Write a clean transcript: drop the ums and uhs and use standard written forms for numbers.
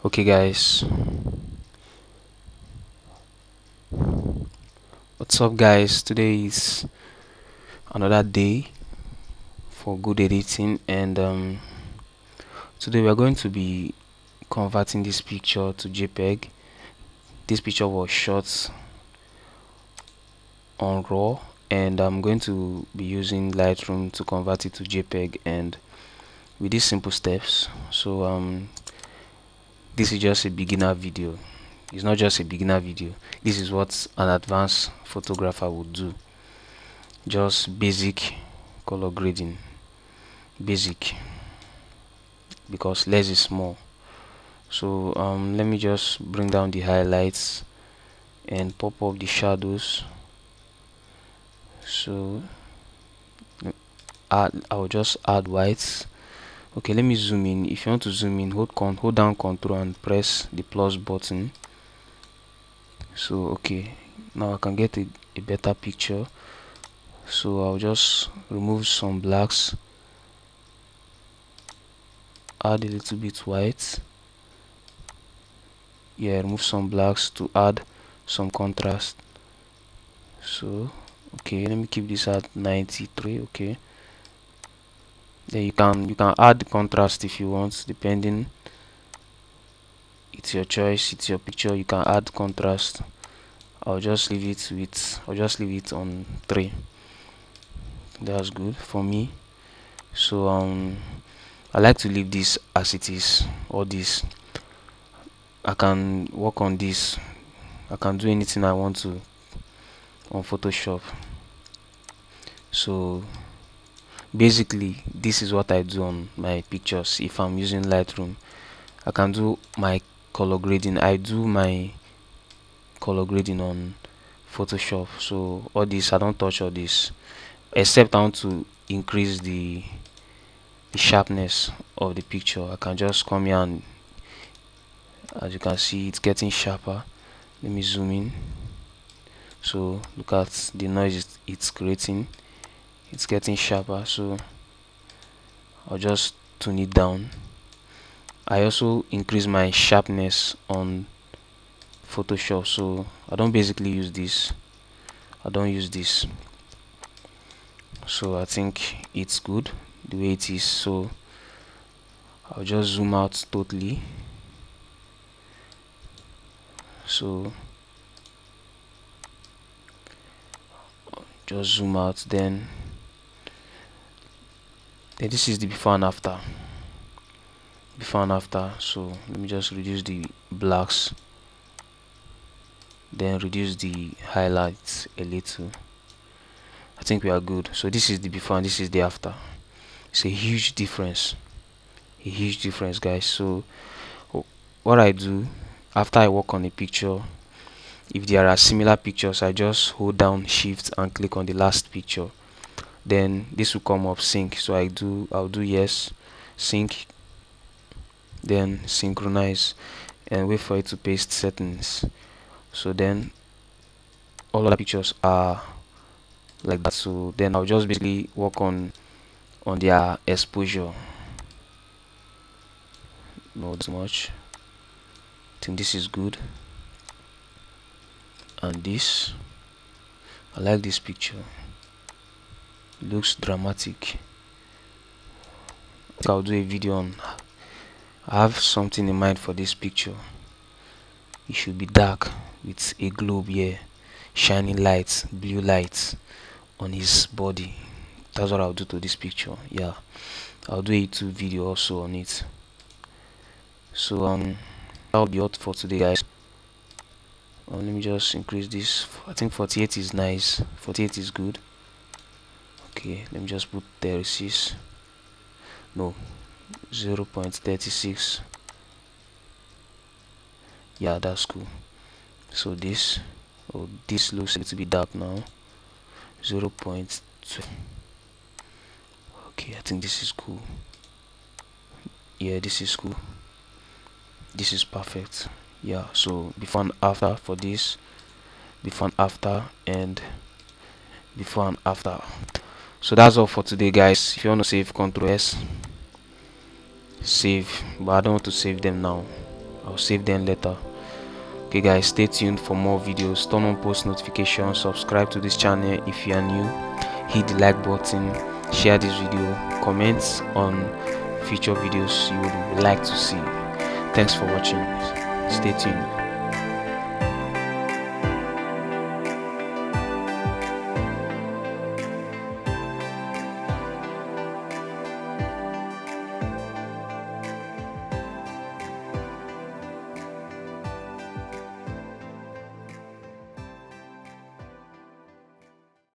Okay guys, what's up guys? Today is another day for good editing, and today we are going to be converting this picture to JPEG. This picture was shot on RAW, and I'm going to be using Lightroom to convert it to JPEG, and with these simple steps. So this is just a beginner video. It's not just a beginner video. This is what an advanced photographer would do. Just basic color grading, basic, because less is more. So let me just bring down the highlights and pop up the shadows. So I'll just add whites. Okay, let me zoom in. If you want to zoom in, hold down Control and press the plus button. So okay, now I can get a better picture. So I'll just remove some blacks, add a little bit white. Yeah, remove some blacks to add some contrast. So okay, let me keep this at 93. Okay, then you can add contrast if you want, depending. It's your choice, it's your picture. You can add contrast. I'll just leave it on 3. That's good for me. So I like to leave this as it is. All this, I can work on this. I can do anything I want to on Photoshop. So basically this is what I do on my pictures. If I'm using Lightroom, I can do my color grading. I do my color grading on Photoshop. So all this, I don't touch all this, except I want to increase the sharpness of the picture. I can just come here, and as you can see, it's getting sharper. Let me zoom in. So look at the noise it's creating. It's getting sharper. So I'll just tune it down. I also increase my sharpness on Photoshop, so I don't basically use this. I don't use this. So I think it's good the way it is. So I'll just zoom out totally. So just zoom out, then this is the before and after. So let me just reduce the blacks, then reduce the highlights a little. I think we are good. So this is the before and this is the after. It's a huge difference, guys. So what I do after I work on a picture, if there are similar pictures, I just hold down shift and click on the last picture. Then this will come up sync. So I'll do yes, sync, then synchronize, and wait for it to paste settings. So then all other pictures are like that. So then I'll just basically work on their exposure. Not as much. I think this is good. And this, I like this picture. It looks dramatic. I think I'll do a video on. I have something in mind for this picture. It should be dark with a globe here, shining lights, blue lights on his body. That's what I'll do to this picture. Yeah, I'll do a YouTube video also on it. So that'll be all for today, guys. Let me just increase this. I think 48 is nice. 48 is good. Okay, let me just put 36. No, 0.36. Yeah, that's cool. So this looks a little bit dark now. 0.2. Okay, I think this is cool. Yeah, this is cool. This is perfect. Yeah, so before and after for this, before and after, and before and after. So that's all for today, guys. If you want to save, Ctrl S, save, but I don't want to save them now. I'll save them later. Okay guys, stay tuned for more videos. Turn on post notifications, subscribe to this channel if you are new, hit the like button, share this video, comment on future videos you would like to see. Thanks for watching. Stay tuned.